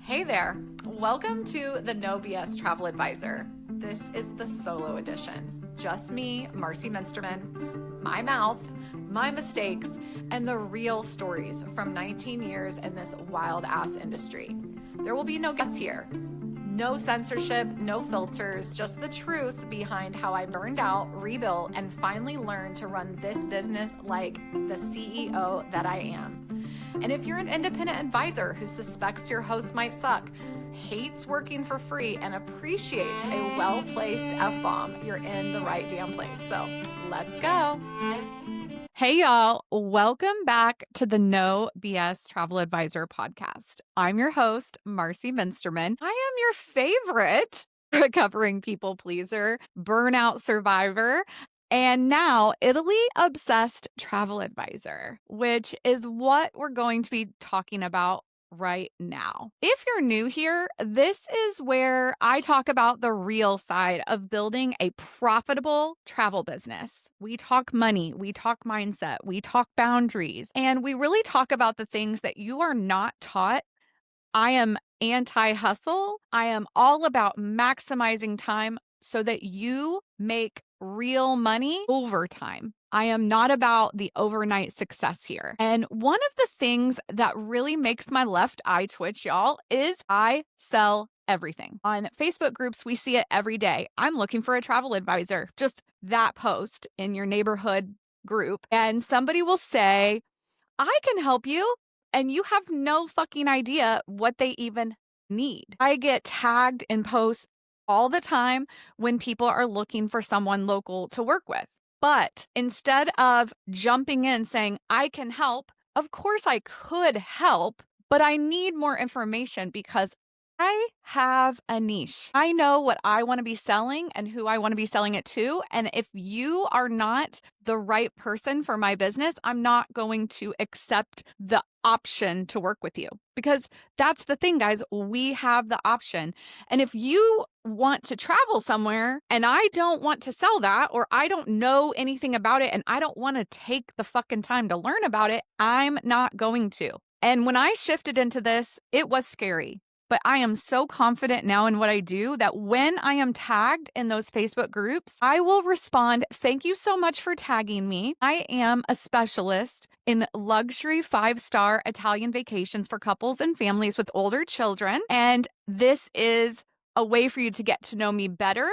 Hey there. Welcome to the No BS Travel Advisor. This is the solo edition. Just me, Marcie Muensterman, my mouth, my mistakes, and the real stories from 19 years in this wild ass industry. There will be no guests here. No censorship, no filters, just the truth behind how I burned out, rebuilt, and finally learned to run this business like the CEO that I am. And if you're an independent advisor who suspects your host might suck, hates working for free, and appreciates a well-placed F-bomb, you're in the right damn place. So let's go. Hey, y'all. Welcome back to the No BS Travel Advisor podcast. I'm your host, Marcie Muensterman. I am your favorite recovering people pleaser, burnout survivor, and now Italy-obsessed travel advisor, which is what we're going to be talking about right now. If you're new here, this is where I talk about the real side of building a profitable travel business. We talk money, we talk mindset, we talk boundaries, and we really talk about the things that you are not taught. I am anti-hustle. I am all about maximizing time so that you make real money over time. I am not about the overnight success here. And one of the things that really makes my left eye twitch, y'all, is I sell everything. On Facebook groups, we see it every day. I'm looking for a travel advisor. Just that post in your neighborhood group. And somebody will say, I can help you. And you have no fucking idea what they even need. I get tagged in posts all the time when people are looking for someone local to work with. But instead of jumping in saying, I can help, of course I could help, but I need more information because I have a niche. I know what I want to be selling and who I want to be selling it to. And if you are not the right person for my business, I'm not going to accept the option to work with you. Because that's the thing, guys, we have the option. And if you want to travel somewhere and I don't want to sell that, or I don't know anything about it and I don't want to take the fucking time to learn about it, I'm not going to. And when I shifted into this, it was scary. But I am so confident now in what I do that when I am tagged in those Facebook groups, I will respond, thank you so much for tagging me. I am a specialist in luxury 5-star Italian vacations for couples and families with older children. And this is a way for you to get to know me better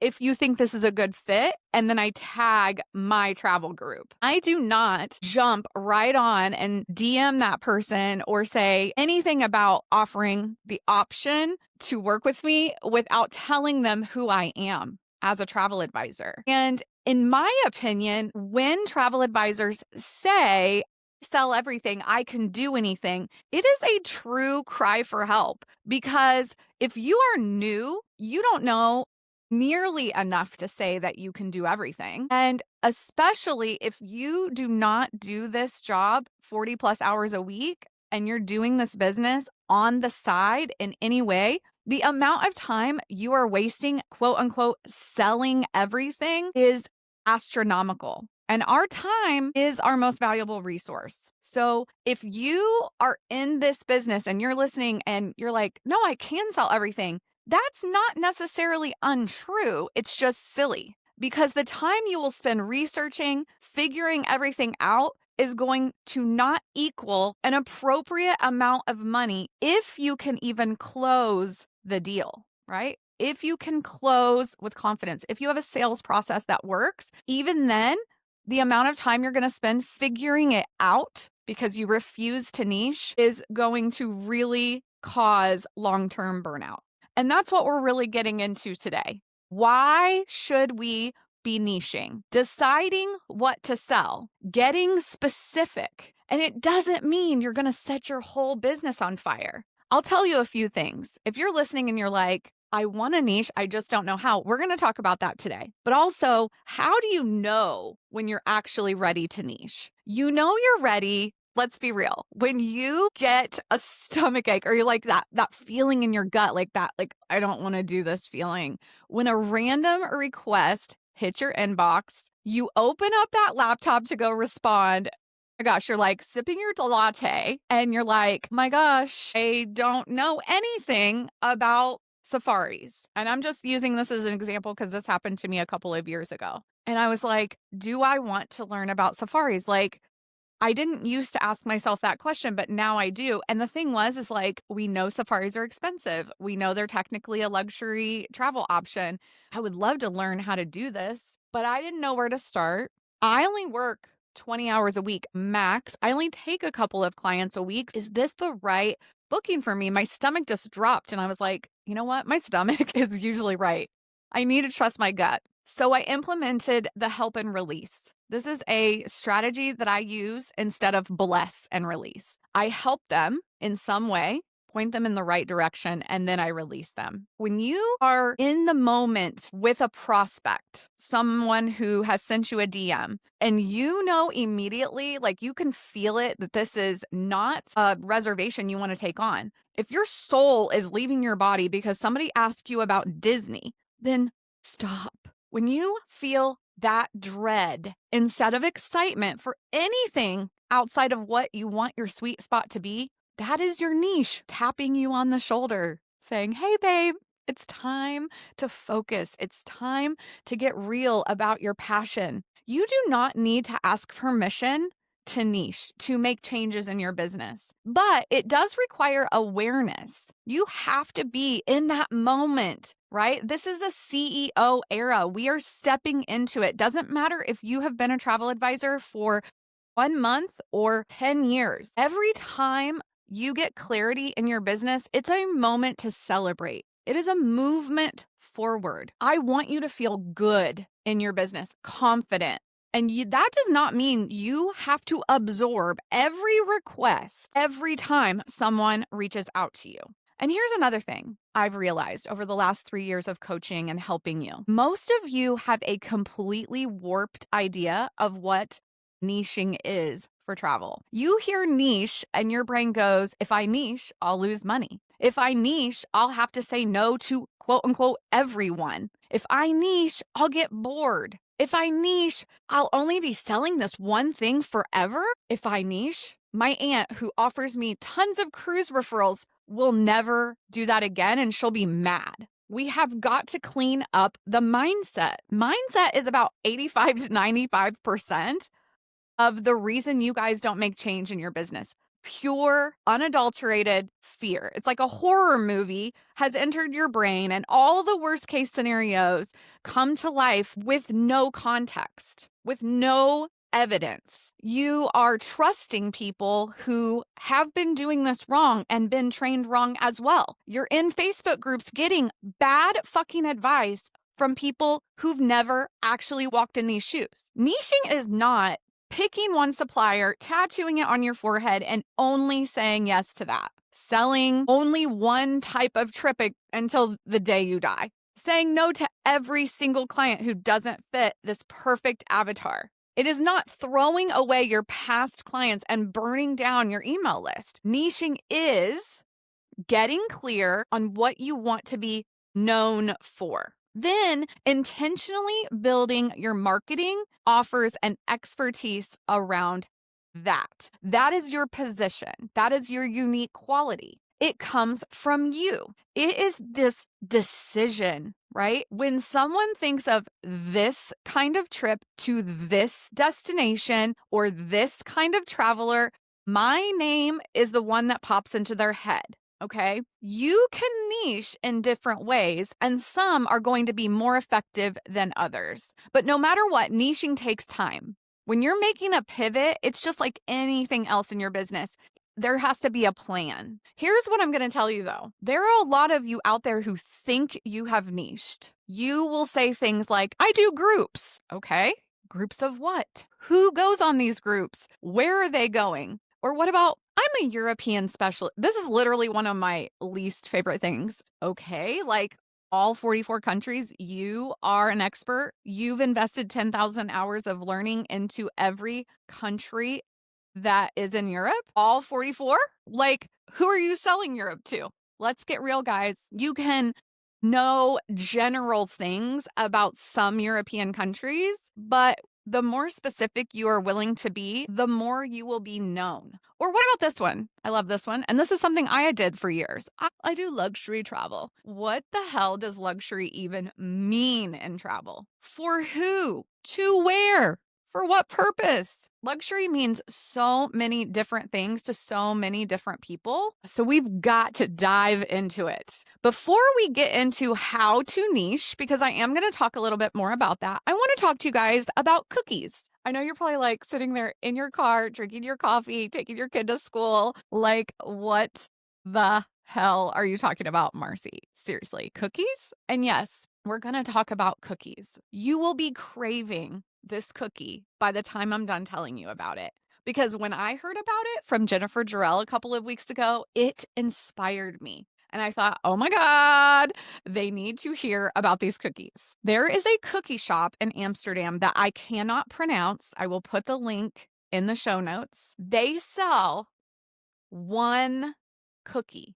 if you think this is a good fit. And then I tag my travel group. I do not jump right on and DM that person or say anything about offering the option to work with me without telling them who I am as a travel advisor. And in my opinion, when travel advisors say, sell everything, I can do anything, it is a true cry for help. Because if you are new, you don't know nearly enough to say that you can do everything. And especially if you do not do this job 40 plus hours a week and you're doing this business on the side in any way, the amount of time you are wasting, quote unquote, selling everything is astronomical. And our time is our most valuable resource. So if you are in this business and you're listening and you're like, no, I can sell everything, that's not necessarily untrue. It's just silly because the time you will spend researching, figuring everything out is going to not equal an appropriate amount of money if you can even close the deal, right? If you can close with confidence, if you have a sales process that works, even then, the amount of time you're going to spend figuring it out because you refuse to niche is going to really cause long-term burnout. And that's what we're really getting into today. Why should we be niching? Deciding what to sell, getting specific. And it doesn't mean you're going to set your whole business on fire. I'll tell you a few things. If you're listening and you're like, I want a niche, I just don't know how. We're going to talk about that today. But also, how do you know when you're actually ready to niche? You know you're ready. Let's be real. When you get a stomach ache or you're like that feeling in your gut, like that, like, I don't want to do this feeling. When a random request hits your inbox, you open up that laptop to go respond My gosh, you're like sipping your latte and you're like, my gosh, I don't know anything about safaris. And I'm just using this as an example because this happened to me a couple of years ago. And I was like, do I want to learn about safaris? Like, I didn't used to ask myself that question, but now I do. And the thing is like, we know safaris are expensive. We know they're technically a luxury travel option. I would love to learn how to do this, but I didn't know where to start. I only work 20 hours a week max. I only take a couple of clients a week. Is this the right booking for me? My stomach just dropped. And I was like, you know what? My stomach is usually right. I need to trust my gut. So I implemented the help and release. This is a strategy that I use instead of bless and release. I help them in some way, point them in the right direction, and then I release them. When you are in the moment with a prospect, someone who has sent you a DM, and you know immediately, like you can feel it, that this is not a reservation you want to take on. If your soul is leaving your body because somebody asked you about Disney, then stop. When you feel that dread instead of excitement for anything outside of what you want your sweet spot to be, that is your niche tapping you on the shoulder saying, hey, babe, it's time to focus. It's time to get real about your passion. You do not need to ask permission to niche, to make changes in your business. But it does require awareness. You have to be in that moment, right? This is a CEO era. We are stepping into it. Doesn't matter if you have been a travel advisor for 1 month or 10 years. Every time you get clarity in your business, it's a moment to celebrate. It is a movement forward. I want you to feel good in your business, confident. And that does not mean you have to absorb every request every time someone reaches out to you. And here's another thing I've realized over the last 3 years of coaching and helping you. Most of you have a completely warped idea of what niching is for travel. You hear niche and your brain goes, if I niche, I'll lose money. If I niche, I'll have to say no to quote unquote everyone. If I niche, I'll get bored. If I niche, I'll only be selling this one thing forever. If I niche, my aunt who offers me tons of cruise referrals will never do that again and she'll be mad. We have got to clean up the mindset. Mindset is about 85 to 95% of the reason you guys don't make change in your business. Pure, unadulterated fear. It's like a horror movie has entered your brain and all the worst case scenarios come to life with no context, with no evidence. You are trusting people who have been doing this wrong and been trained wrong as well. You're in Facebook groups getting bad fucking advice from people who've never actually walked in these shoes. Niching is not picking one supplier, tattooing it on your forehead, and only saying yes to that. Selling only one type of trip until the day you die. Saying no to every single client who doesn't fit this perfect avatar. It is not throwing away your past clients and burning down your email list. Niching is getting clear on what you want to be known for. Then intentionally building your marketing offers and expertise around that. That is your position. That is your unique quality. It comes from you. It is this decision, right? When someone thinks of this kind of trip to this destination or this kind of traveler, my name is the one that pops into their head. Okay, you can niche in different ways, and some are going to be more effective than others. But no matter what, niching takes time. When you're making a pivot, it's just like anything else in your business. There has to be a plan. Here's what I'm going to tell you, though. There are a lot of you out there who think you have niched. You will say things like, I do groups. Okay, groups of what? Who goes on these groups? Where are they going? Or what about, I'm a European specialist. This is literally one of my least favorite things. Okay, like all 44 countries, you are an expert. You've invested 10,000 hours of learning into every country that is in Europe. All 44? Like, who are you selling Europe to? Let's get real, guys. You can know general things about some European countries, but The more specific you are willing to be, the more you will be known. Or what about this one? I love this one. And this is something I did for years. I do luxury travel. What the hell does luxury even mean in travel? For who? To where? For what purpose? Luxury means so many different things to so many different people. So we've got to dive into it. Before we get into how to niche, because I am going to talk a little bit more about that, I want to talk to you guys about cookies. I know you're probably like sitting there in your car, drinking your coffee, taking your kid to school. Like, what the hell are you talking about, Marcie? Seriously, cookies? And yes, we're going to talk about cookies. You will be craving this cookie by the time I'm done telling you about it. Because when I heard about it from Jennifer Jarrell a couple of weeks ago, it inspired me. And I thought, oh my God, they need to hear about these cookies. There is a cookie shop in Amsterdam that I cannot pronounce. I will put the link in the show notes. They sell one cookie.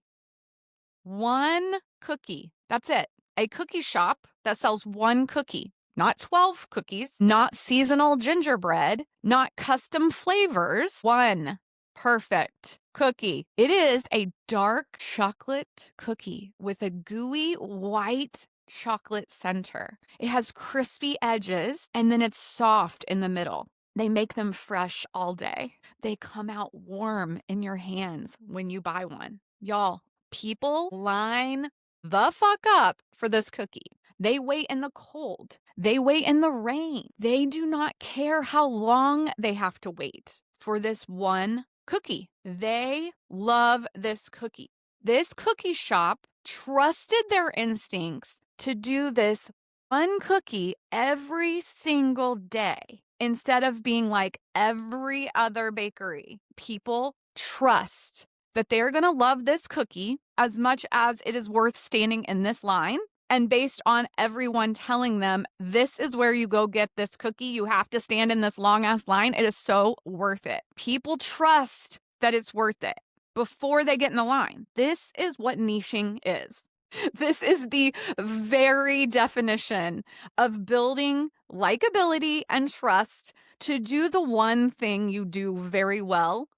One cookie. That's it. A cookie shop that sells one cookie. Not 12 cookies, not seasonal gingerbread, not custom flavors. One perfect cookie. It is a dark chocolate cookie with a gooey white chocolate center. It has crispy edges and then it's soft in the middle. They make them fresh all day. They come out warm in your hands when you buy one. Y'all, people line the fuck up for this cookie. They wait in the cold. They wait in the rain. They do not care how long they have to wait for this one cookie. They love this cookie. This cookie shop trusted their instincts to do this one cookie every single day instead of being like every other bakery. People trust that they're going to love this cookie as much as it is worth standing in this line. And based on everyone telling them, this is where you go get this cookie, you have to stand in this long ass line, it is so worth it. People trust that it's worth it before they get in the line. This is what niching is. This is the very definition of building likability and trust to do the one thing you do very well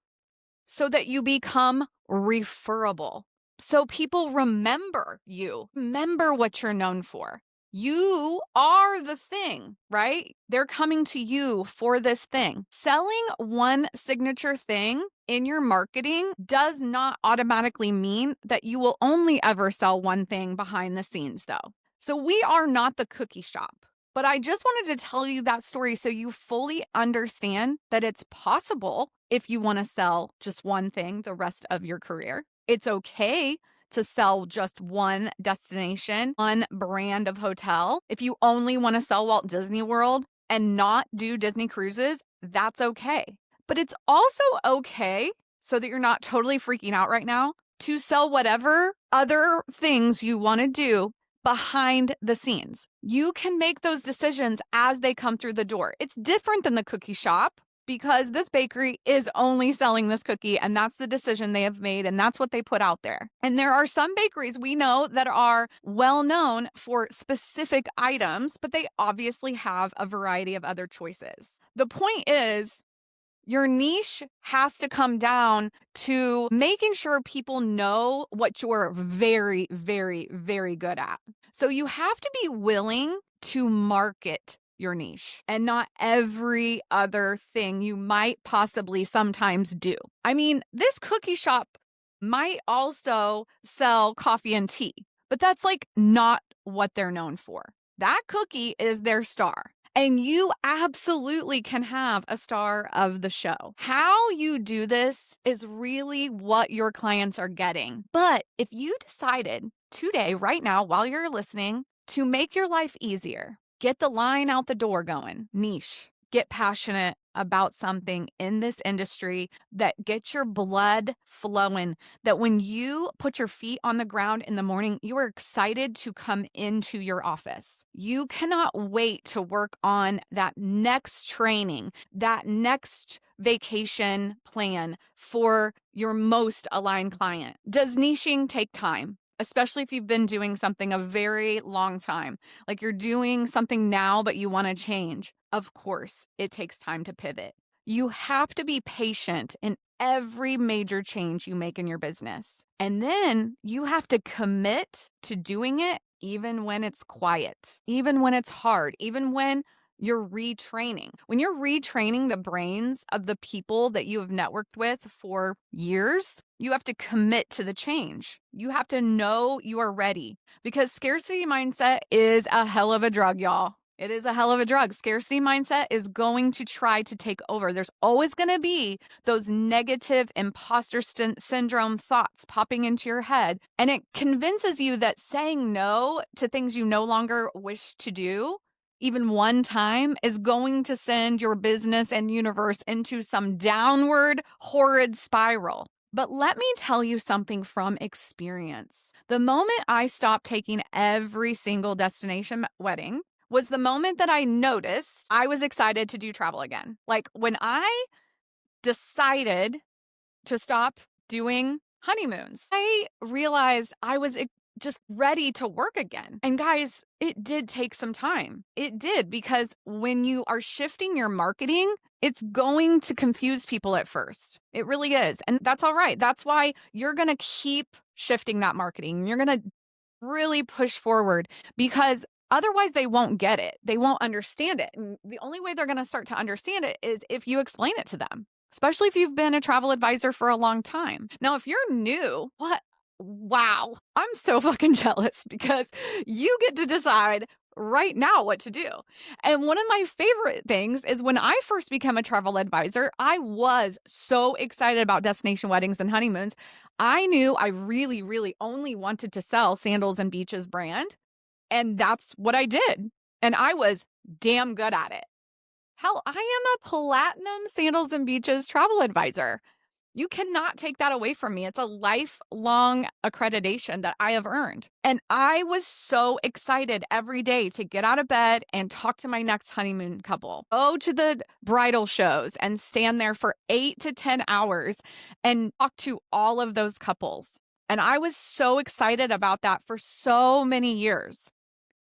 so that you become referable. So people remember you, remember what you're known for. You are the thing, right? They're coming to you for this thing. Selling one signature thing in your marketing does not automatically mean that you will only ever sell one thing behind the scenes, though. So we are not the cookie shop. But I just wanted to tell you that story so you fully understand that it's possible if you want to sell just one thing the rest of your career. It's okay to sell just one destination, one brand of hotel. If you only want to sell Walt Disney World and not do Disney cruises, that's okay. But it's also okay, so that you're not totally freaking out right now, to sell whatever other things you want to do behind the scenes. You can make those decisions as they come through the door. It's different than the cookie shop because this bakery is only selling this cookie and that's the decision they have made and that's what they put out there. And there are some bakeries we know that are well known for specific items, but they obviously have a variety of other choices. The point is, your niche has to come down to making sure people know what you're very, very, very good at. So you have to be willing to market your niche and not every other thing you might possibly sometimes do. I mean, this cookie shop might also sell coffee and tea, but that's like not what they're known for. That cookie is their star. And you absolutely can have a star of the show. How you do this is really what your clients are getting. But if you decided today, right now, while you're listening, to make your life easier, get the line out the door going, niche, get passionate about something in this industry that gets your blood flowing, that when you put your feet on the ground in the morning, you are excited to come into your office. You cannot wait to work on that next training, that next vacation plan for your most aligned client. Does niching take time? Especially if you've been doing something a very long time, like you're doing something now, but you want to change. of course, it takes time to pivot. You have to be patient in every major change you make in your business. And then you have to commit to doing it even when it's quiet, even when it's hard, even when you're retraining. When you're retraining the brains of the people that you have networked with for years, you have to commit to the change. You have to know you are ready because scarcity mindset is a hell of a drug, y'all. It is a hell of a drug. Scarcity mindset is going to try to take over. There's always going to be those negative imposter syndrome thoughts popping into your head. And it convinces you that saying no to things you no longer wish to do, even one time, is going to send your business and universe into some downward, horrid spiral. But let me tell you something from experience. The moment I stopped taking every single destination wedding was the moment that I noticed I was excited to do travel again. Like when I decided to stop doing honeymoons, I realized I was just ready to work again. And guys, it did take some time. It did, because when you are shifting your marketing, it's going to confuse people at first. It really is. And that's all right. That's why you're going to keep shifting that marketing. You're going to really push forward, because otherwise they won't get it. They won't understand it. And the only way they're going to start to understand it is if you explain it to them, especially if you've been a travel advisor for a long time. Now, if you're new, wow, I'm so fucking jealous, because you get to decide right now what to do. And one of my favorite things is when I first became a travel advisor, I was so excited about destination weddings and honeymoons. I knew I really, really only wanted to sell Sandals and Beaches brand. And that's what I did. And I was damn good at it. Hell, I am a platinum Sandals and Beaches travel advisor. You cannot take that away from me. It's a lifelong accreditation that I have earned. And I was so excited every day to get out of bed and talk to my next honeymoon couple, go to the bridal shows and stand there for 8 to 10 hours and talk to all of those couples. And I was so excited about that for so many years.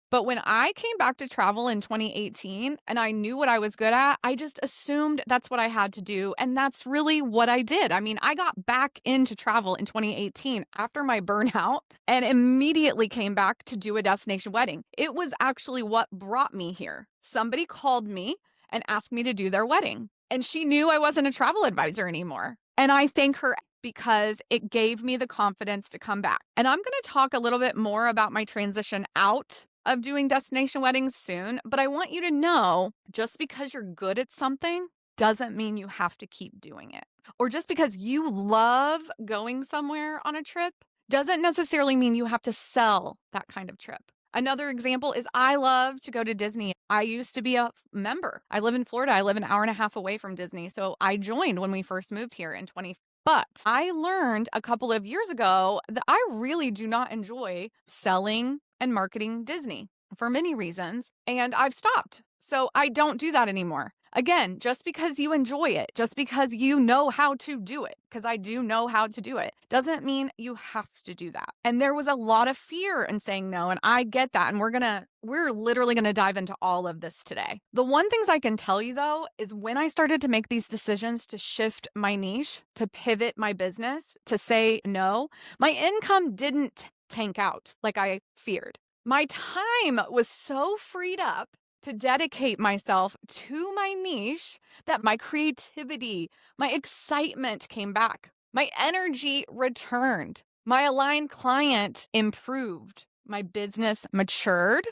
But when I came back to travel in 2018 and I knew what I was good at, I just assumed that's what I had to do. And that's really what I did. I mean, I got back into travel in 2018 after my burnout and immediately came back to do a destination wedding. It was actually what brought me here. Somebody called me and asked me to do their wedding, and she knew I wasn't a travel advisor anymore. And I thank her, because it gave me the confidence to come back. And I'm going to talk a little bit more about my transition out of doing destination weddings soon, but I want you to know, just because you're good at something doesn't mean you have to keep doing it. Or just because you love going somewhere on a trip doesn't necessarily mean you have to sell that kind of trip. Another example is I love to go to Disney. I used to be a member. I live in Florida. I live an hour and a half away from Disney. So I joined when we first moved here in 20. But I learned a couple of years ago that I really do not enjoy selling and marketing Disney for many reasons, and I've stopped. So I don't do that anymore. Again, just because you enjoy it, just because you know how to do it, because I do know how to do it, doesn't mean you have to do that. And there was a lot of fear in saying no, and I get that. And we're literally going to dive into all of this today. The one things I can tell you though, is when I started to make these decisions to shift my niche, to pivot my business, to say no, my income didn't tank out like I feared. My time was so freed up to dedicate myself to my niche that my creativity, my excitement came back. My energy returned. My aligned client improved. My business matured.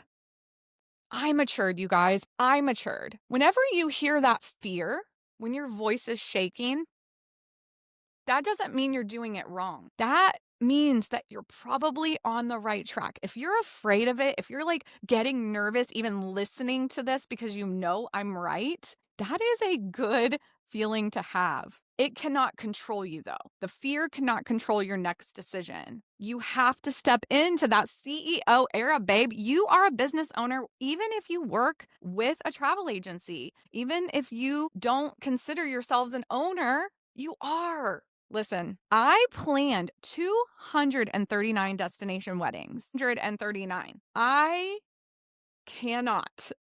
I matured, you guys. I matured. Whenever you hear that fear, when your voice is shaking, that doesn't mean you're doing it wrong. That means that you're probably on the right track. If you're afraid of it, if you're like getting nervous even listening to this because you know I'm right, that is a good feeling to have. It cannot control you though. The fear cannot control your next decision. You have to step into that CEO era, babe. You are a business owner, even if you work with a travel agency, even if you don't consider yourselves an owner, you are. Listen, I planned 239 destination weddings. 139. I cannot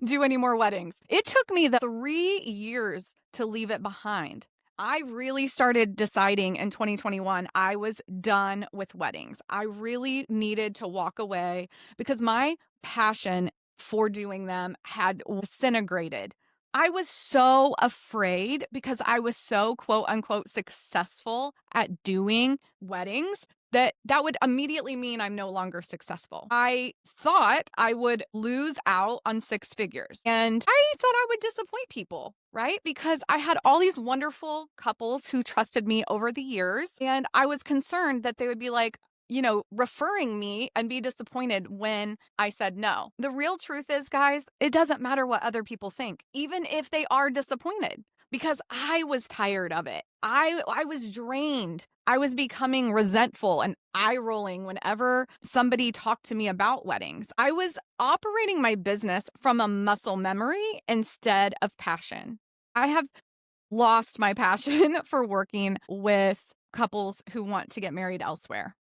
do any more weddings. It took me the 3 years to leave it behind. I really started deciding in 2021 I was done with weddings. I really needed to walk away because my passion for doing them had disintegrated. I was so afraid because I was so quote unquote successful at doing weddings that would immediately mean I'm no longer successful. I thought I would lose out on 6 figures, and I thought I would disappoint people, right? Because I had all these wonderful couples who trusted me over the years, and I was concerned that they would be like, referring me and be disappointed when I said no. The real truth is, guys, it doesn't matter what other people think, even if they are disappointed, because I was tired of it. I was drained. I was becoming resentful and eye rolling whenever somebody talked to me about weddings. I was operating my business from a muscle memory instead of passion. I have lost my passion for working with couples who want to get married elsewhere.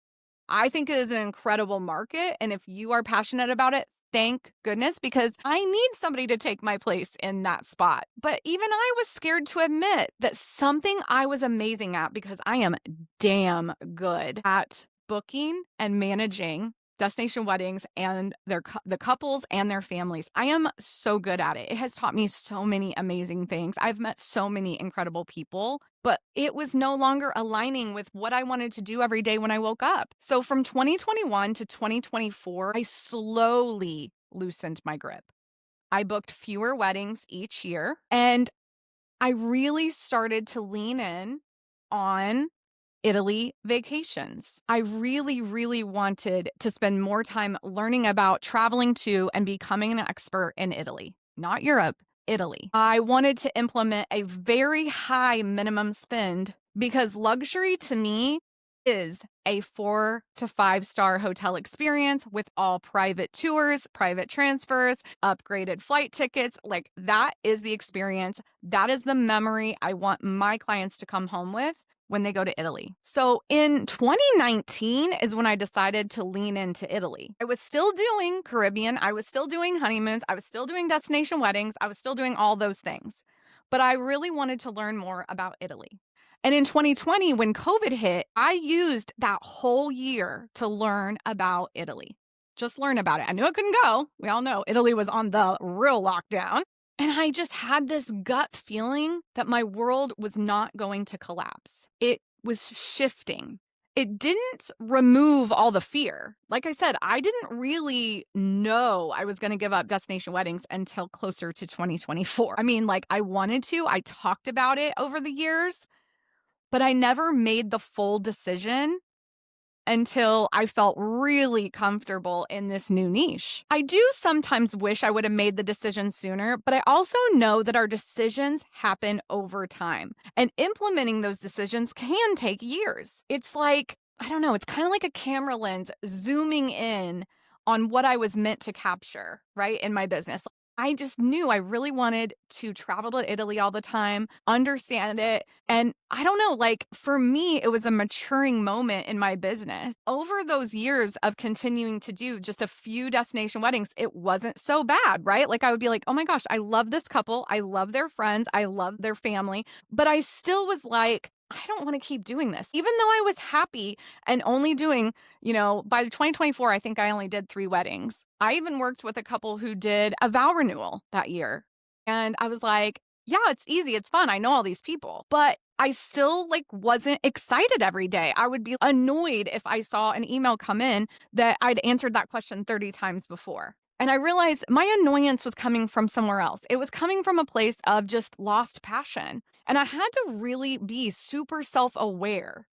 I think it is an incredible market. And if you are passionate about it, thank goodness, because I need somebody to take my place in that spot. But even I was scared to admit that something I was amazing at, because I am damn good at booking and managing destination weddings and the couples and their families. I am so good at it. It has taught me so many amazing things. I've met so many incredible people, but it was no longer aligning with what I wanted to do every day when I woke up. So from 2021 to 2024, I slowly loosened my grip. I booked fewer weddings each year, and I really started to lean in on Italy vacations. I really, really wanted to spend more time learning about traveling to and becoming an expert in Italy, not Europe, Italy. I wanted to implement a very high minimum spend because luxury to me is a 4 to 5-star hotel experience with all private tours, private transfers, upgraded flight tickets. Like, that is the experience. That is the memory I want my clients to come home with when they go to Italy. So in 2019 is when I decided to lean into Italy. I was still doing Caribbean. I was still doing honeymoons. I was still doing destination weddings. I was still doing all those things. But I really wanted to learn more about Italy. And in 2020, when COVID hit, I used that whole year to learn about Italy. Just learn about it. I knew I couldn't go. We all know Italy was on the real lockdown. And I just had this gut feeling that my world was not going to collapse. It was shifting. It didn't remove all the fear. Like I said, I didn't really know I was going to give up destination weddings until closer to 2024. I mean, like, I wanted to. I talked about it over the years, but I never made the full decision until I felt really comfortable in this new niche. I do sometimes wish I would have made the decision sooner, but I also know that our decisions happen over time, and implementing those decisions can take years. It's like, I don't know, it's kind of like a camera lens zooming in on what I was meant to capture, right, in my business. I just knew I really wanted to travel to Italy all the time, understand it. And I don't know, like, for me, it was a maturing moment in my business. Over those years of continuing to do just a few destination weddings, it wasn't so bad, right? Like, I would be like, oh my gosh, I love this couple. I love their friends. I love their family. But I still was like, I don't want to keep doing this. Even though I was happy and only doing, by 2024, I think I only did 3 weddings. I even worked with a couple who did a vow renewal that year. And I was like, yeah, it's easy. It's fun. I know all these people. But I still wasn't excited every day. I would be annoyed if I saw an email come in that I'd answered that question 30 times before. And I realized my annoyance was coming from somewhere else. It was coming from a place of just lost passion. And I had to really be super self-aware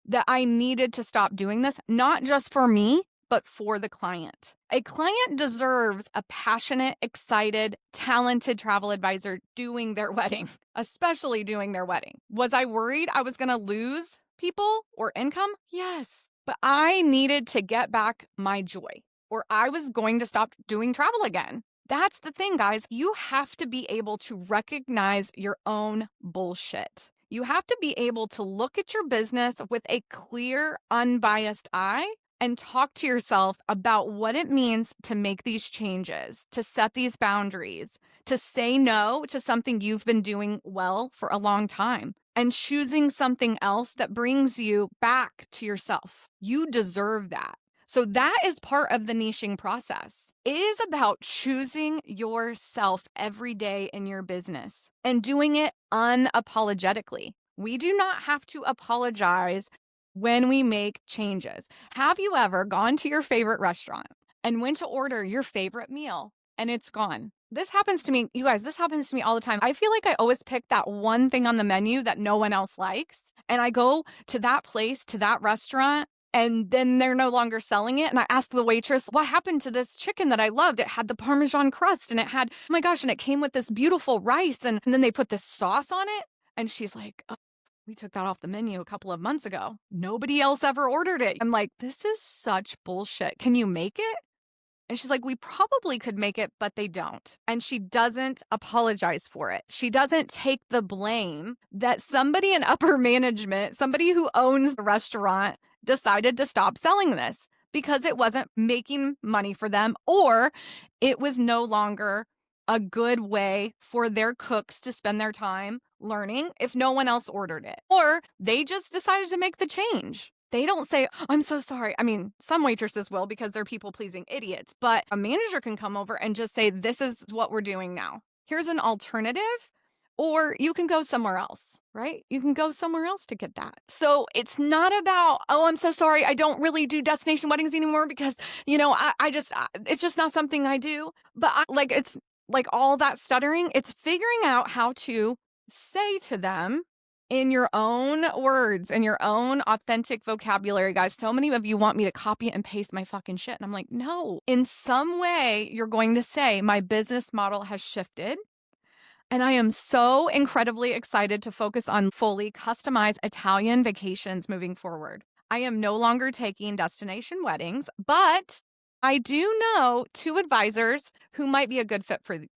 that I needed to stop doing this, not just for me, but for the client. A client deserves a passionate, excited, talented travel advisor doing their wedding, especially doing their wedding. Was I worried I was going to lose people or income? Yes. But I needed to get back my joy, or I was going to stop doing travel again. That's the thing, guys. You have to be able to recognize your own bullshit. You have to be able to look at your business with a clear, unbiased eye and talk to yourself about what it means to make these changes, to set these boundaries, to say no to something you've been doing well for a long time, and choosing something else that brings you back to yourself. You deserve that. So that is part of the niching process. It is about choosing yourself every day in your business and doing it unapologetically. We do not have to apologize when we make changes. Have you ever gone to your favorite restaurant and went to order your favorite meal and it's gone? This happens to me, you guys, this happens to me all the time. I feel like I always pick that one thing on the menu that no one else likes. And I go to that place, to that restaurant, and then they're no longer selling it. And I asked the waitress, what happened to this chicken that I loved? It had the Parmesan crust and it had, oh my gosh, and it came with this beautiful rice. And then they put this sauce on it. And she's like, oh, we took that off the menu a couple of months ago. Nobody else ever ordered it. I'm like, this is such bullshit. Can you make it? And she's like, we probably could make it, but they don't. And she doesn't apologize for it. She doesn't take the blame that somebody in upper management, somebody who owns the restaurant, decided to stop selling this because it wasn't making money for them, or it was no longer a good way for their cooks to spend their time learning if no one else ordered it. Or they just decided to make the change. They don't say, I'm so sorry. I mean, some waitresses will because they're people-pleasing idiots, but a manager can come over and just say, this is what we're doing now. Here's an alternative, or you can go somewhere else, right? You can go somewhere else to get that. So it's not about, oh, I'm so sorry. I don't really do destination weddings anymore because, it's just not something I do. But it's like all that stuttering, it's figuring out how to say to them, in your own words, in your own authentic vocabulary, guys. So many of you want me to copy and paste my fucking shit. And I'm like, no, in some way, you're going to say my business model has shifted. And I am so incredibly excited to focus on fully customized Italian vacations moving forward. I am no longer taking destination weddings, but I do know 2 advisors who might be a good fit for you,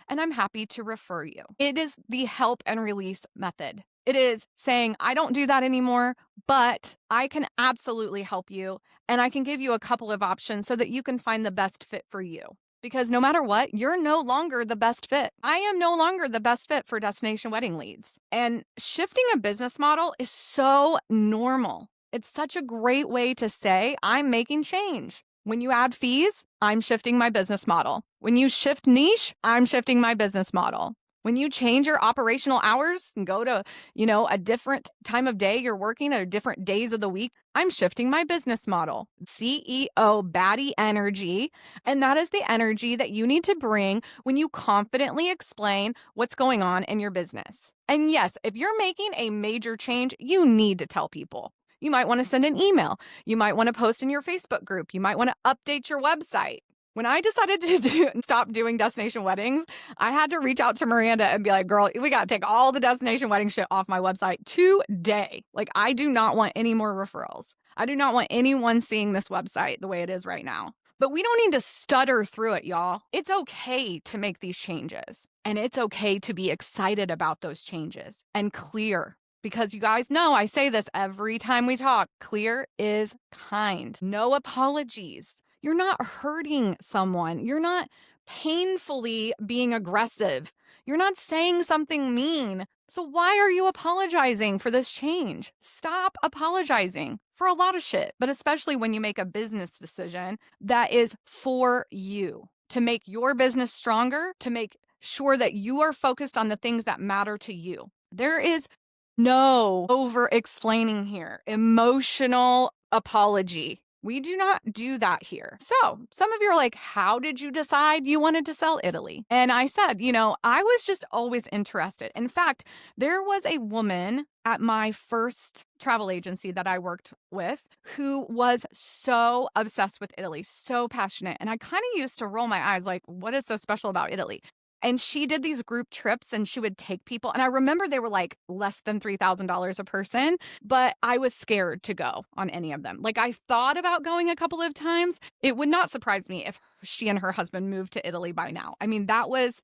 and I'm happy to refer you. It is the help and release method. It is saying, I don't do that anymore, but I can absolutely help you, and I can give you a couple of options so that you can find the best fit for you. Because no matter what, you're no longer the best fit. I am no longer the best fit for destination wedding leads. And shifting a business model is so normal. It's such a great way to say, I'm making change. When you add fees, I'm shifting my business model. When you shift niche, I'm shifting my business model. When you change your operational hours and go to, a different time of day you're working or different days of the week, I'm shifting my business model. CEO baddie energy. And that is the energy that you need to bring when you confidently explain what's going on in your business. And yes, if you're making a major change, you need to tell people. You might want to send an email. You might want to post in your Facebook group. You might want to update your website. When I decided to stop doing destination weddings, I had to reach out to Miranda and be like, girl, we got to take all the destination wedding shit off my website today. Like, I do not want any more referrals. I do not want anyone seeing this website the way it is right now. But we don't need to stutter through it, y'all. It's okay to make these changes. And it's okay to be excited about those changes and clear. Because you guys know I say this every time we talk, clear is kind. No apologies. You're not hurting someone. You're not painfully being aggressive. You're not saying something mean. So why are you apologizing for this change? Stop apologizing for a lot of shit, but especially when you make a business decision that is for you, to make your business stronger, to make sure that you are focused on the things that matter to you. There is no over-explaining here. Emotional apology. We do not do that here. So some of you are like, how did you decide you wanted to sell Italy? And I said, I was just always interested. In fact, there was a woman at my first travel agency that I worked with who was so obsessed with Italy, so passionate. And I kind of used to roll my eyes like, what is so special about Italy? And she did these group trips and she would take people. And I remember they were like less than $3,000 a person, but I was scared to go on any of them. Like, I thought about going a couple of times. It would not surprise me if she and her husband moved to Italy by now. I mean, that was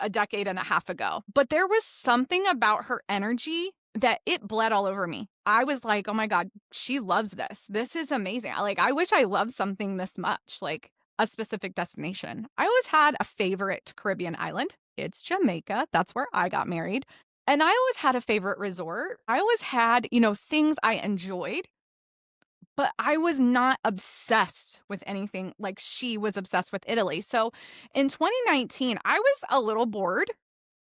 a decade and a half ago. But there was something about her energy that it bled all over me. I was like, "Oh my God, she loves this. This is amazing." I wish I loved something this much, like a specific destination. I always had a favorite Caribbean island. It's Jamaica. That's where I got married. And I always had a favorite resort. I always had, things I enjoyed, but I was not obsessed with anything like she was obsessed with Italy. So in 2019, I was a little bored,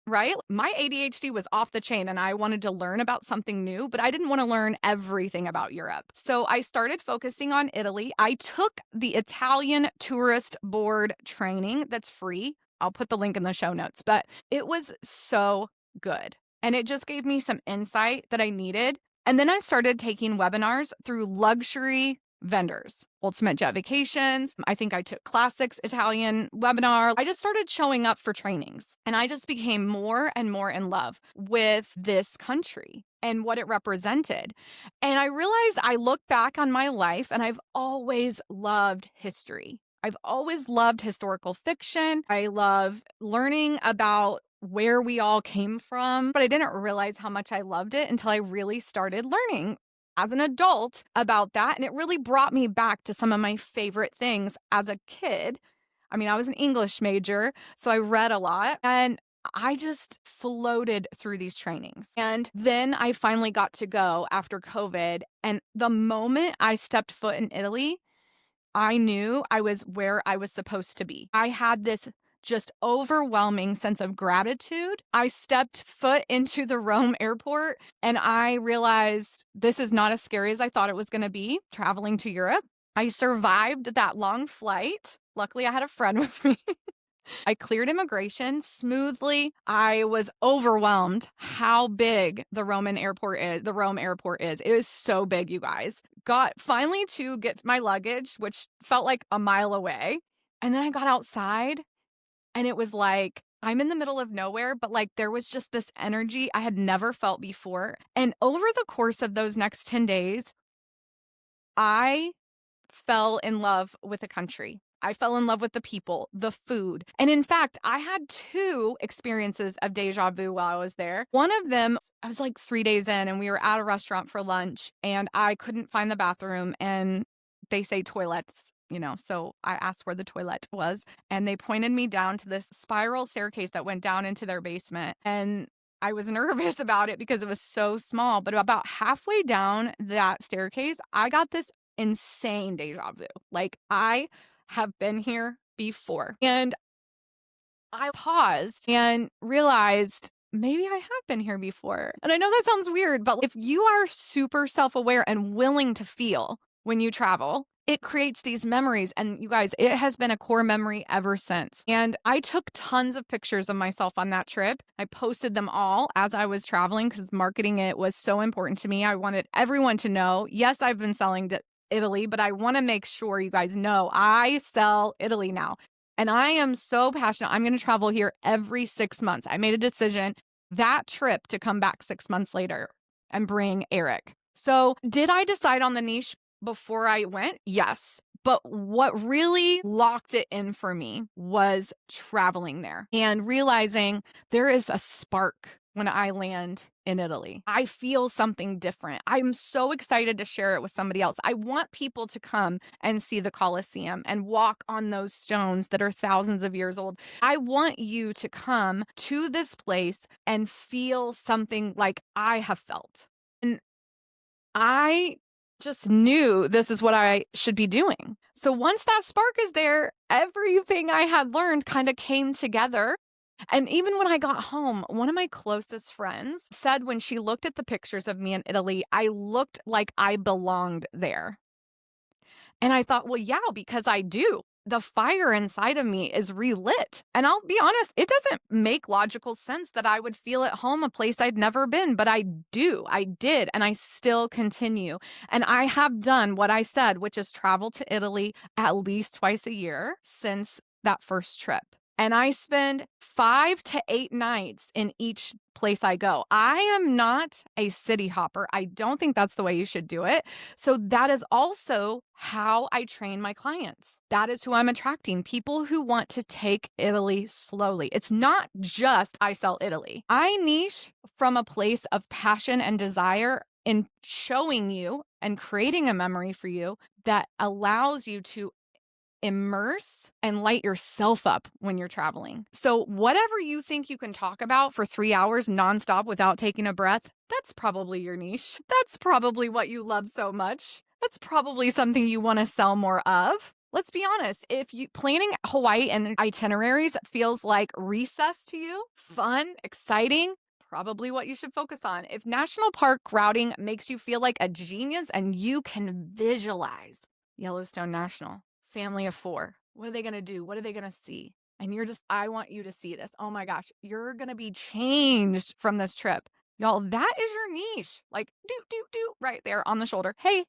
right? My ADHD was off the chain and I wanted to learn about something new, but I didn't want to learn everything about Europe. So I started focusing on Italy. I took the Italian tourist board training that's free. I'll put the link in the show notes, but it was so good. And it just gave me some insight that I needed. And then I started taking webinars through luxury vendors, Ultimate Jet Vacations. I think I took Classics Italian webinar. I just started showing up for trainings and I just became more and more in love with this country and what it represented. And I realized I look back on my life and I've always loved history. I've always loved historical fiction. I love learning about where we all came from, but I didn't realize how much I loved it until I really started learning as an adult about that. And it really brought me back to some of my favorite things as a kid. I mean, I was an English major, so I read a lot and I just floated through these trainings. And then I finally got to go after COVID. And the moment I stepped foot in Italy, I knew I was where I was supposed to be. I had this just overwhelming sense of gratitude. I stepped foot into the Rome airport and I realized this is not as scary as I thought it was going to be traveling to Europe. I survived that long flight. Luckily, I had a friend with me. I cleared immigration smoothly. I was overwhelmed how big the Roman airport is. The Rome airport is. It is so big, you guys. Got finally to get my luggage, which felt like a mile away. And then I got outside and it was like, I'm in the middle of nowhere, but like there was just this energy I had never felt before. And over the course of those next 10 days, I fell in love with the country. I fell in love with the people, the food. And in fact, I had 2 experiences of deja vu while I was there. One of them, I was like 3 days in and we were at a restaurant for lunch and I couldn't find the bathroom and they say toilets, so I asked where the toilet was and they pointed me down to this spiral staircase that went down into their basement. And I was nervous about it because it was so small, but about halfway down that staircase, I got this insane deja vu. Like I have been here before. And I paused and realized maybe I have been here before. And I know that sounds weird, but if you are super self-aware and willing to feel when you travel, it creates these memories. And you guys, it has been a core memory ever since. And I took tons of pictures of myself on that trip. I posted them all as I was traveling because marketing it was so important to me. I wanted everyone to know, yes, I've been selling to Italy, but I want to make sure you guys know I sell Italy now. And I am so passionate. I'm going to travel here every 6 months. I made a decision that trip to come back 6 months later and bring Eric. So did I decide on the niche before I went? Yes. But what really locked it in for me was traveling there and realizing there is a spark when I land in Italy. I feel something different. I'm so excited to share it with somebody else. I want people to come and see the Colosseum and walk on those stones that are thousands of years old. I want you to come to this place and feel something like I have felt. And I just knew this is what I should be doing. So once that spark is there, everything I had learned kind of came together. And even when I got home, one of my closest friends said when she looked at the pictures of me in Italy, I looked like I belonged there. And I thought, well, yeah, because I do. The fire inside of me is relit. And I'll be honest, it doesn't make logical sense that I would feel at home a place I'd never been, but I do. I did. And I still continue. And I have done what I said, which is travel to Italy at least twice a year since that first trip. and I spend 5 to 8 nights in each place I go. I am not a city hopper. I don't think that's the way you should do it. So that is also how I train my clients. That is who I'm attracting, people who want to take Italy slowly. It's not just I sell Italy. I niche from a place of passion and desire in showing you and creating a memory for you that allows you to immerse and light yourself up when you're traveling. So whatever you think you can talk about for 3 hours nonstop without taking a breath, that's probably your niche. That's probably what you love so much. That's probably something you want to sell more of. Let's be honest, if you planning Hawaii and itineraries feels like recess to you, fun, exciting, probably what you should focus on. If national park routing makes you feel like a genius and you can visualize Yellowstone National, family of 4. What are they going to do? What are they going to see? And you're just, I want you to see this. Oh my gosh, you're going to be changed from this trip. Y'all, that is your niche. Like, do, right there on the shoulder. Hey,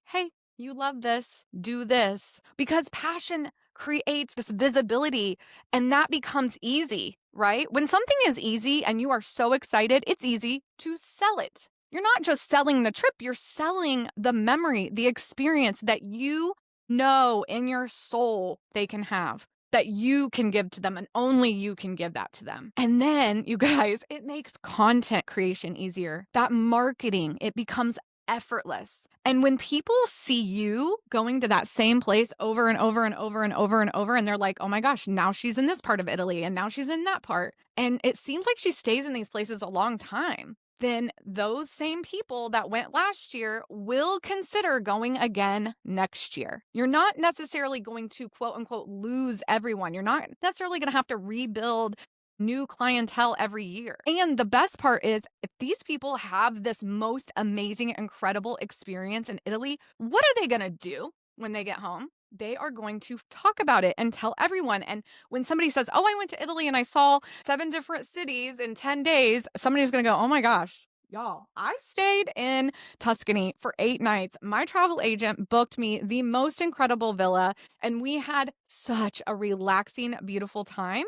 you love this. Do this. Because passion creates this visibility and that becomes easy, right? When something is easy and you are so excited, it's easy to sell it. You're not just selling the trip, you're selling the memory, the experience that you know in your soul they can have, that you can give to them and only you can give that to them. And then, you guys, it makes content creation easier. That marketing, it becomes effortless. And when people see you going to that same place over and over and over and over and over, and they're like, oh my gosh, now she's in this part of Italy and now she's in that part. And it seems like she stays in these places a long time. Then those same people that went last year will consider going again next year. You're not necessarily going to quote unquote lose everyone. You're not necessarily going to have to rebuild new clientele every year. And the best part is if these people have this most amazing, incredible experience in Italy, what are they going to do when they get home? They are going to talk about it and tell everyone. And when somebody says, oh, I went to Italy and I saw 7 different cities in 10 days, somebody's going to go, oh my gosh, y'all, I stayed in Tuscany for 8 nights. My travel agent booked me the most incredible villa, and we had such a relaxing, beautiful time.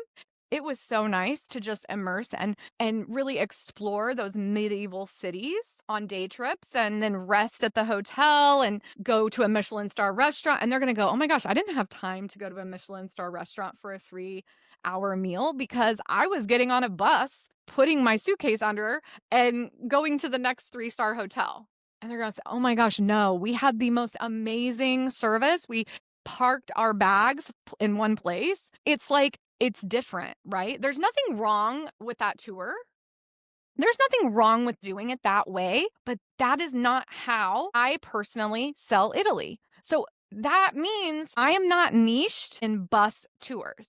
It was so nice to just immerse and really explore those medieval cities on day trips and then rest at the hotel and go to a Michelin star restaurant. And they're going to go, oh my gosh, I didn't have time to go to a Michelin star restaurant for a 3-hour meal because I was getting on a bus, putting my suitcase under and going to the next 3-star hotel. And they're going to say, oh my gosh, no, we had the most amazing service. We parked our bags in one place. It's like, it's different, right? There's nothing wrong with that tour. There's nothing wrong with doing it that way, but that is not how I personally sell Italy. So that means I am not niched in bus tours.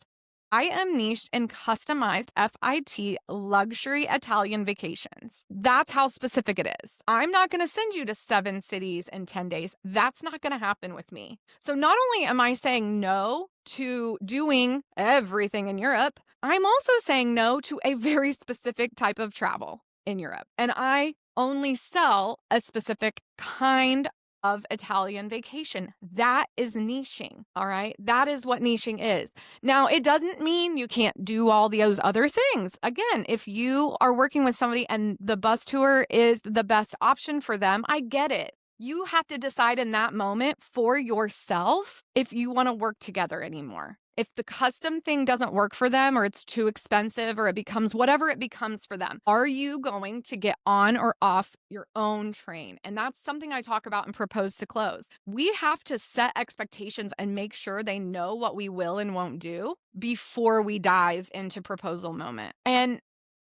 I am niched in customized FIT luxury Italian vacations. That's how specific it is. I'm not going to send you to 7 cities in 10 days. That's not going to happen with me. So not only am I saying no to doing everything in Europe, I'm also saying no to a very specific type of travel in Europe. And I only sell a specific kind of Italian vacation. That is niching, all right? That is what niching is. Now, it doesn't mean you can't do all those other things. Again, if you are working with somebody and the bus tour is the best option for them, I get it. You have to decide in that moment for yourself if you want to work together anymore. If the custom thing doesn't work for them or it's too expensive or it becomes whatever it becomes for them, are you going to get on or off your own train? And that's something I talk about in Propose to Close. We have to set expectations and make sure they know what we will and won't do before we dive into proposal moment. And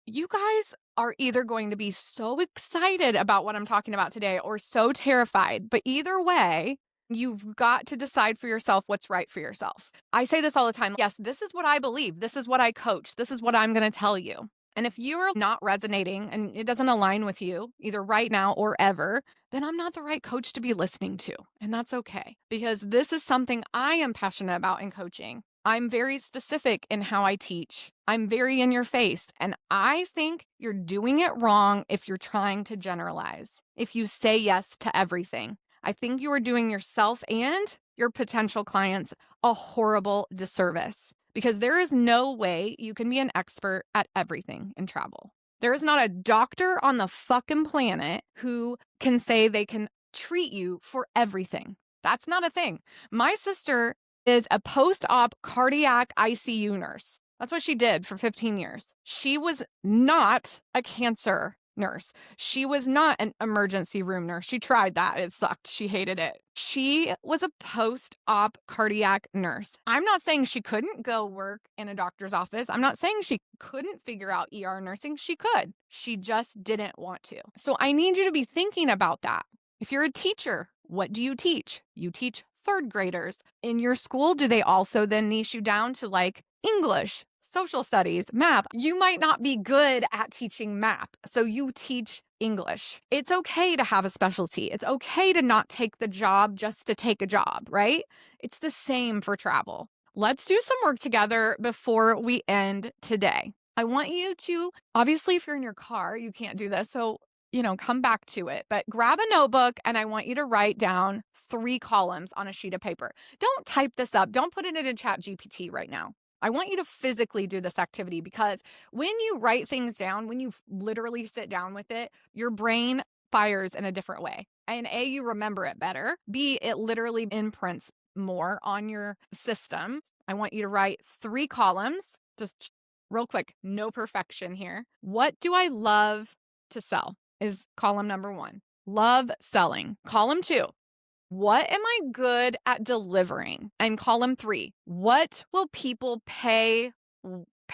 you guys are either going to be so excited about what I'm talking about today or so terrified. But either way, you've got to decide for yourself what's right for yourself. I say this all the time. Yes, this is what I believe. This is what I coach. This is what I'm going to tell you. And if you're not resonating and it doesn't align with you, either right now or ever, then I'm not the right coach to be listening to. And that's okay, because this is something I am passionate about in coaching. I'm very specific in how I teach. I'm very in your face. And I think you're doing it wrong if you're trying to generalize, if you say yes to everything. I think you are doing yourself and your potential clients a horrible disservice, because there is no way you can be an expert at everything in travel. There is not a doctor on the fucking planet who can say they can treat you for everything. That's not a thing. My sister is a post-op cardiac ICU nurse. That's what she did for 15 years. She was not a cancer nurse. She was not an emergency room nurse. She tried that. It sucked. She hated it. She was a post-op cardiac nurse. I'm not saying she couldn't go work in a doctor's office. I'm not saying she couldn't figure out ER nursing. She could. She just didn't want to. So I need you to be thinking about that. If you're a teacher, what do you teach? You teach third graders. In your school, do they also then niche you down to like English, social studies, math? You might not be good at teaching math, so you teach English. It's okay to have a specialty. It's okay to not take the job just to take a job, right? It's the same for travel. Let's do some work together before we end today. I want you to, obviously, if you're in your car, you can't do this. So, come back to it, but grab a notebook and I want you to write down 3 columns on a sheet of paper. Don't type this up. Don't put it into ChatGPT right now. I want you to physically do this activity because when you write things down, when you literally sit down with it, your brain fires in a different way. And A, you remember it better. B, it literally imprints more on your system. I want you to write 3 columns, just real quick, no perfection here. What do I love to sell is column number 1. Love selling. Column 2. What am I good at delivering? And column 3, what will people pay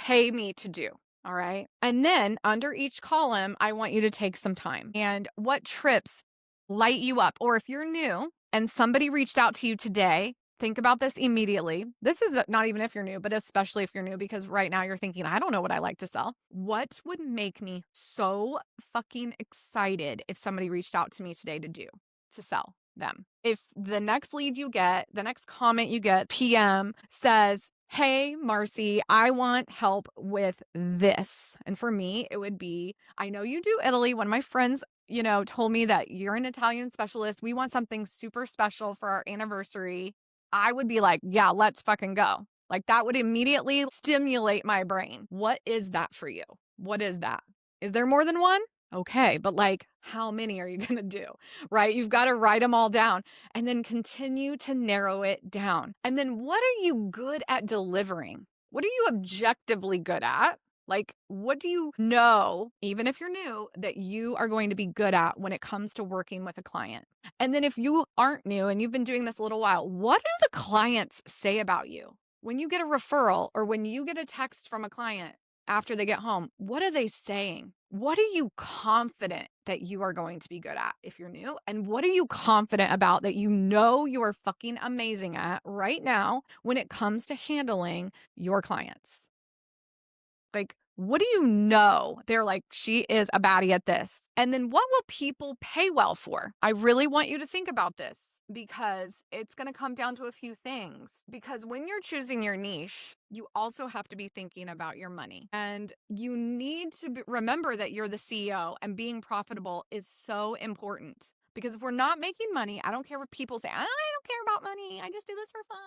me to do? All right. And then under each column, I want you to take some time. And what trips light you up? Or if you're new and somebody reached out to you today, think about this immediately. This is not even if you're new, but especially if you're new, because right now you're thinking, I don't know what I like to sell. What would make me so fucking excited if somebody reached out to me today to sell them? If the next lead you get, the next comment you get, PM says, hey, Marcie, I want help with this. And for me, it would be, I know you do Italy. One of my friends, told me that you're an Italian specialist. We want something super special for our anniversary. I would be like, yeah, let's fucking go. Like that would immediately stimulate my brain. What is that for you? What is that? Is there more than one? Okay, but like, how many are you going to do, right? You've got to write them all down and then continue to narrow it down. And then what are you good at delivering? What are you objectively good at? Like, what do you know, even if you're new, that you are going to be good at when it comes to working with a client? And then if you aren't new and you've been doing this a little while, what do the clients say about you? When you get a referral or when you get a text from a client after they get home, what are they saying? What are you confident that you are going to be good at if you're new? And what are you confident about that you know you are fucking amazing at right now when it comes to handling your clients? Like, what do you know? They're like, she is a baddie at this. And then what will people pay well for? I really want you to think about this because it's going to come down to a few things. Because when you're choosing your niche, you also have to be thinking about your money. And you need to remember that you're the CEO and being profitable is so important. Because if we're not making money, I don't care what people say. I don't care about money. I just do this for fun.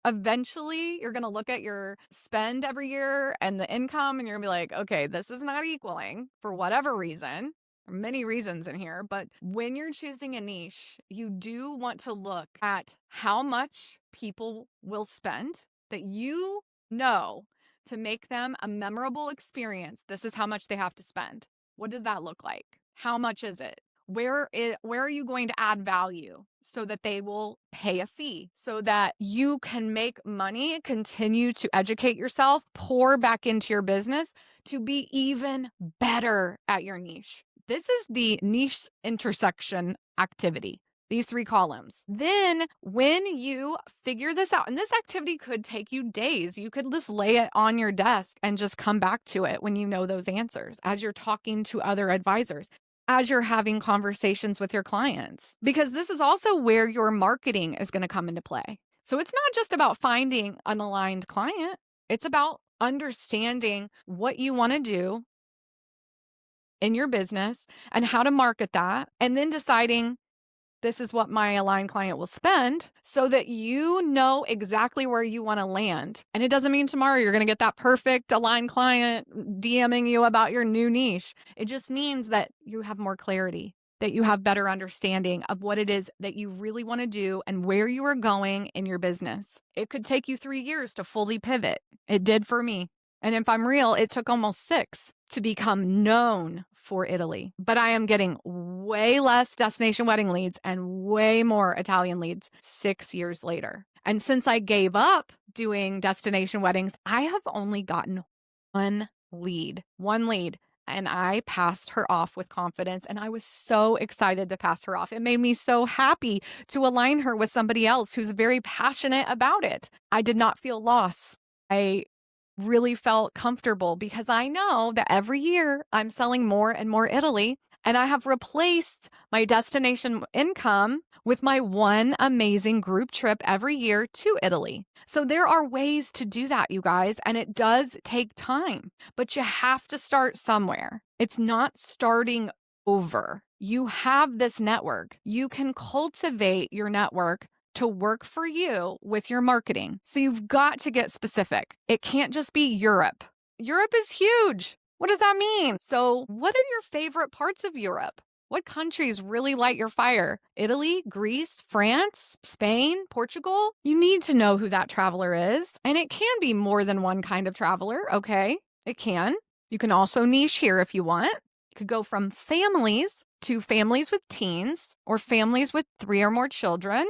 Eventually, you're going to look at your spend every year and the income, and you're going to be like, okay, this is not equaling for whatever reason. There are many reasons in here, but when you're choosing a niche, you do want to look at how much people will spend that you know to make them a memorable experience. This is how much they have to spend. What does that look like? How much is it? Where are you going to add value so that they will pay a fee, so that you can make money, continue to educate yourself, pour back into your business to be even better at your niche? This is the niche intersection activity. These 3 columns. Then when you figure this out, and this activity could take you days, you could just lay it on your desk and just come back to it when you know those answers as you're talking to other advisors, as you're having conversations with your clients, because this is also where your marketing is going to come into play. So it's not just about finding an aligned client. It's about understanding what you want to do in your business and how to market that, and then deciding this is what my aligned client will spend, so that you know exactly where you want to land. And it doesn't mean tomorrow you're going to get that perfect aligned client DMing you about your new niche. It just means that you have more clarity, that you have better understanding of what it is that you really want to do and where you are going in your business. It could take you 3 years to fully pivot. It did for me. And if I'm real, it took almost 6 to become known for Italy. But I am getting way less destination wedding leads and way more Italian leads 6 years later. And since I gave up doing destination weddings, I have only gotten one lead. And I passed her off with confidence. And I was so excited to pass her off. It made me so happy to align her with somebody else who's very passionate about it. I did not feel loss. I really felt comfortable because I know that every year I'm selling more and more Italy, and I have replaced my destination income with my one amazing group trip every year to Italy. So there are ways to do that, you guys, and it does take time, but you have to start somewhere. It's not starting over. You have this network. You can cultivate your network to work for you with your marketing. So you've got to get specific. It can't just be Europe. Europe is huge. What does that mean? So what are your favorite parts of Europe? What countries really light your fire? Italy, Greece, France, Spain, Portugal? You need to know who that traveler is. And it can be more than one kind of traveler, okay? It can. You can also niche here if you want. You could go from families to families with teens or families with 3 or more children,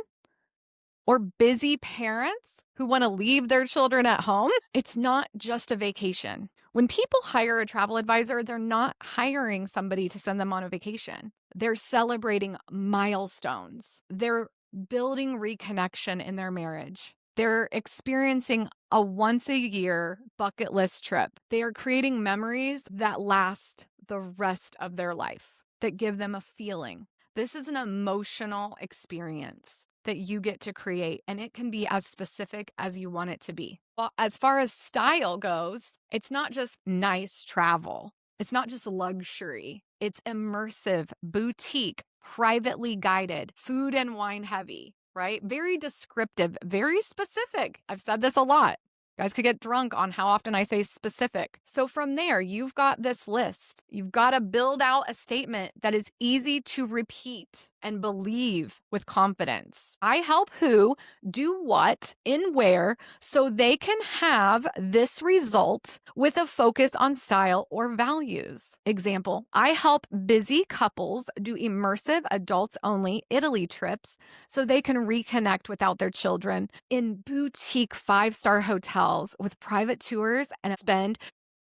or busy parents who want to leave their children at home. It's not just a vacation. When people hire a travel advisor, they're not hiring somebody to send them on a vacation. They're celebrating milestones. They're building reconnection in their marriage. They're experiencing a once-a-year bucket list trip. They are creating memories that last the rest of their life, that give them a feeling. This is an emotional experience that you get to create, and it can be as specific as you want it to be. Well, as far as style goes, it's not just nice travel. It's not just luxury. It's immersive, boutique, privately guided, food and wine heavy, right? Very descriptive, very specific. I've said this a lot. You guys could get drunk on how often I say specific. So from there, you've got this list. You've got to build out a statement that is easy to repeat and believe with confidence. I help who do what in where so they can have this result with a focus on style or values. Example, I help busy couples do immersive adults only Italy trips so they can reconnect without their children in boutique 5-star hotels with private tours and spend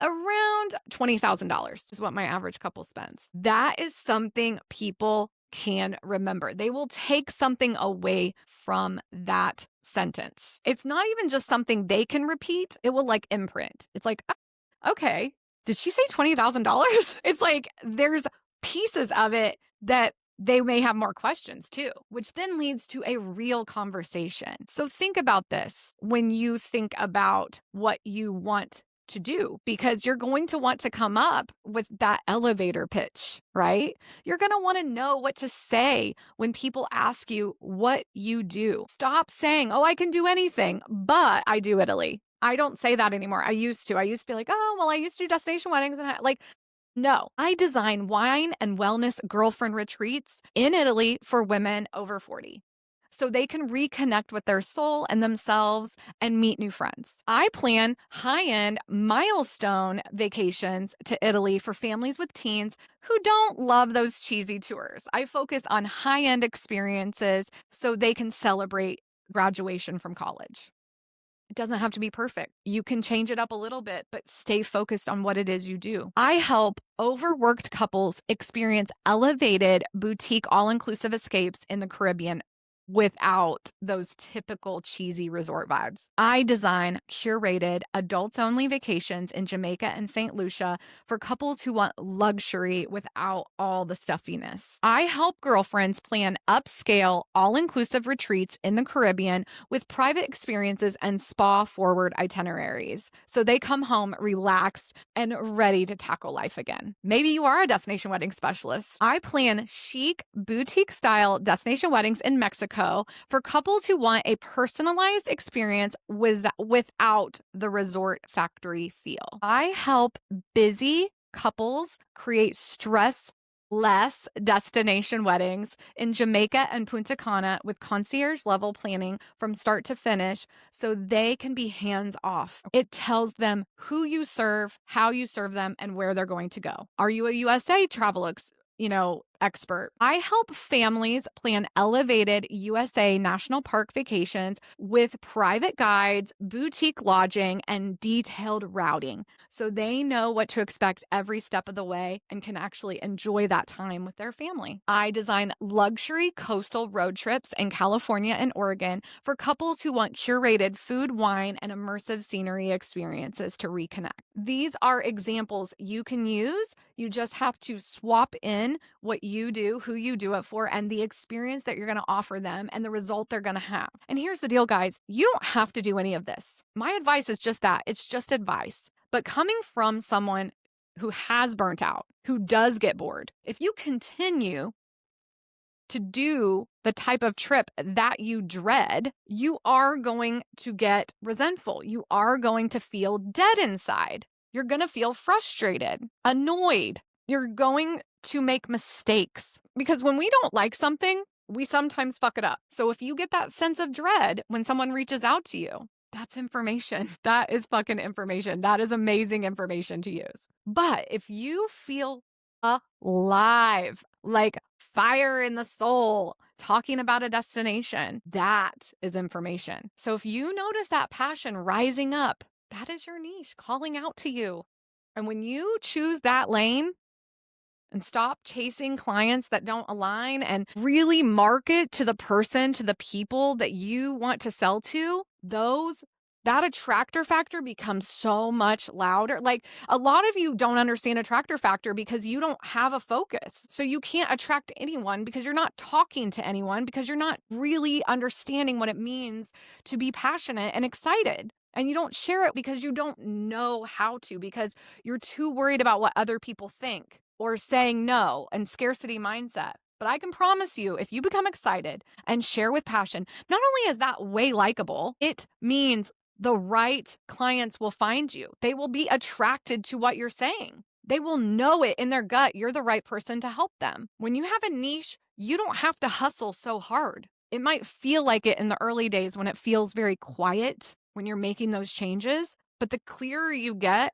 around $20,000 is what my average couple spends. That is something people can remember. They will take something away from that sentence. It's not even just something they can repeat. It will like imprint. It's like, oh, okay, did she say $20,000? It's like there's pieces of it that they may have more questions too, which then leads to a real conversation. So think about this when you think about what you want to do, because you're going to want to come up with that elevator pitch, right? You're going to want to know what to say when people ask you what you do. Stop saying, oh, I can do anything, but I do Italy. I don't say that anymore. I used to be like, oh, well, I used to do destination weddings and no, I design wine and wellness girlfriend retreats in Italy for women over 40. So they can reconnect with their soul and themselves and meet new friends. I plan high-end milestone vacations to Italy for families with teens who don't love those cheesy tours. I focus on high-end experiences so they can celebrate graduation from college. It doesn't have to be perfect. You can change it up a little bit, but stay focused on what it is you do. I help overworked couples experience elevated boutique all-inclusive escapes in the Caribbean without those typical cheesy resort vibes. I design curated adults only vacations in Jamaica and St. Lucia for couples who want luxury without all the stuffiness. I help girlfriends plan upscale, all inclusive retreats in the Caribbean with private experiences and spa forward itineraries. So they come home relaxed and ready to tackle life again. Maybe you are a destination wedding specialist. I plan chic, boutique style destination weddings in Mexico for couples who want a personalized experience without the resort factory feel. I help busy couples create stress less destination weddings in Jamaica and Punta Cana with concierge level planning from start to finish so they can be hands off. It tells them who you serve, how you serve them, and where they're going to go. Are you a USA travel expert? I help families plan elevated USA national park vacations with private guides, boutique lodging, and detailed routing so they know what to expect every step of the way and can actually enjoy that time with their family. I design luxury coastal road trips in California and Oregon for couples who want curated food, wine, and immersive scenery experiences to reconnect. These are examples you can use. You just have to swap in what you do, who you do it for, and the experience that you're going to offer them and the result they're going to have. And here's the deal, guys. You don't have to do any of this. My advice is just that. It's just advice. But coming from someone who has burnt out, who does get bored, if you continue to do the type of trip that you dread, you are going to get resentful. You are going to feel dead inside. You're going to feel frustrated, annoyed. You're going to make mistakes because when we don't like something, we sometimes fuck it up. So if you get that sense of dread when someone reaches out to you, that's information. That is fucking information. That is amazing information to use. But if you feel alive, like fire in the soul, talking about a destination, that is information. So if you notice that passion rising up, that is your niche calling out to you. And when you choose that lane and stop chasing clients that don't align and really market to the person, to the people that you want to sell to, that attractor factor becomes so much louder. Like a lot of you don't understand attractor factor because you don't have a focus. So you can't attract anyone because you're not talking to anyone because you're not really understanding what it means to be passionate and excited. And you don't share it because you don't know how to, because you're too worried about what other people think or saying no and scarcity mindset. But I can promise you, if you become excited and share with passion, not only is that way likable, it means the right clients will find you. They will be attracted to what you're saying. They will know it in their gut. You're the right person to help them. When you have a niche, you don't have to hustle so hard. It might feel like it in the early days when it feels very quiet, when you're making those changes. But the clearer you get,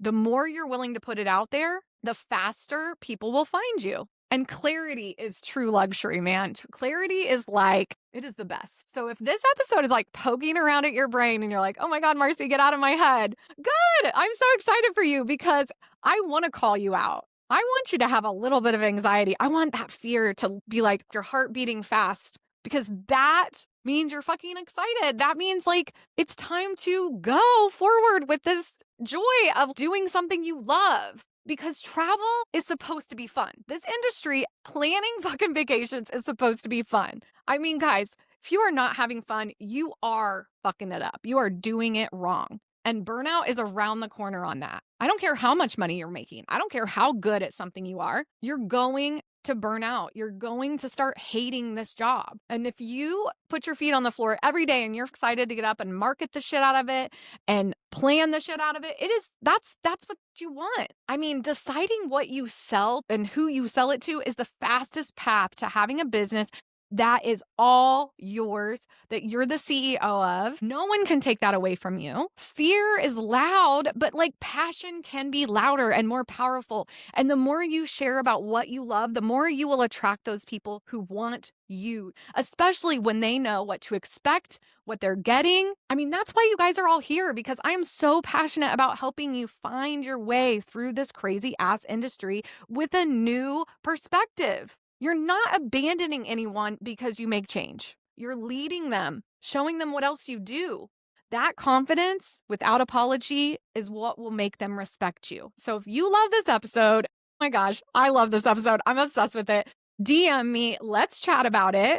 the more you're willing to put it out there, the faster people will find you. And clarity is true luxury, man. Clarity is like, it is the best. So if this episode is like poking around at your brain and you're like, oh my God, Marcie, get out of my head. Good. I'm so excited for you because I want to call you out. I want you to have a little bit of anxiety. I want that fear to be like your heart beating fast because that means you're fucking excited. That means like it's time to go forward with this joy of doing something you love. Because travel is supposed to be fun. This industry, planning fucking vacations is supposed to be fun. I mean, guys, if you are not having fun, you are fucking it up. You are doing it wrong. And burnout is around the corner on that. I don't care how much money you're making. I don't care how good at something you are. You're going to burn out. You're going to start hating this job. And if you put your feet on the floor every day and you're excited to get up and market the shit out of it and plan the shit out of it, that's what you want. I mean, deciding what you sell and who you sell it to is the fastest path to having a business that is all yours, that you're the CEO of. No one can take that away from you. Fear is loud, but like passion can be louder and more powerful. And the more you share about what you love, the more you will attract those people who want you, especially when they know what to expect, what they're getting. I mean, that's why you guys are all here, because I am so passionate about helping you find your way through this crazy ass industry with a new perspective. You're not abandoning anyone because you make change. You're leading them, showing them what else you do. That confidence without apology is what will make them respect you. So if you love this episode, oh my gosh, I love this episode. I'm obsessed with it. DM me. Let's chat about it.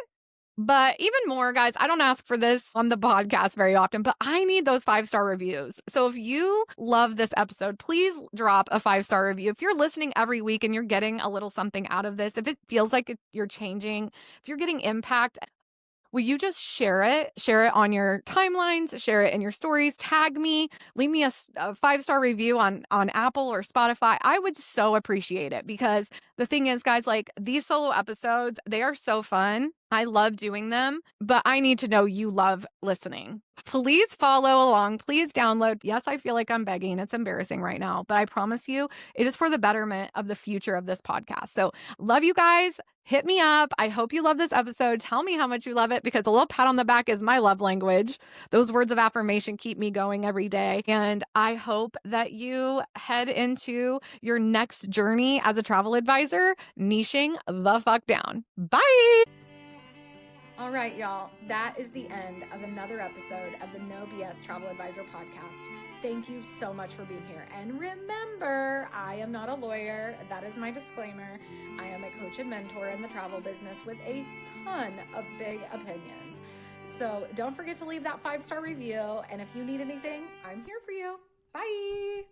But even more, guys, I don't ask for this on the podcast very often, but I need those 5-star reviews. So if you love this episode, please drop a 5-star review. If you're listening every week and you're getting a little something out of this, if it feels like you're changing, if you're getting impact, will you just share it? Share it on your timelines, share it in your stories, tag me, leave me a 5-star review on Apple or Spotify. I would so appreciate it because the thing is, guys, like these solo episodes, they are so fun. I love doing them, but I need to know you love listening. Please follow along. Please download. Yes, I feel like I'm begging. It's embarrassing right now, but I promise you it is for the betterment of the future of this podcast. So love you guys. Hit me up. I hope you love this episode. Tell me how much you love it because a little pat on the back is my love language. Those words of affirmation keep me going every day. And I hope that you head into your next journey as a travel advisor, niching the fuck down. Bye. All right, y'all. That is the end of another episode of the No BS Travel Advisor podcast. Thank you so much for being here. And remember, I am not a lawyer. That is my disclaimer. I am a coach and mentor in the travel business with a ton of big opinions. So don't forget to leave that 5-star review. And if you need anything, I'm here for you. Bye.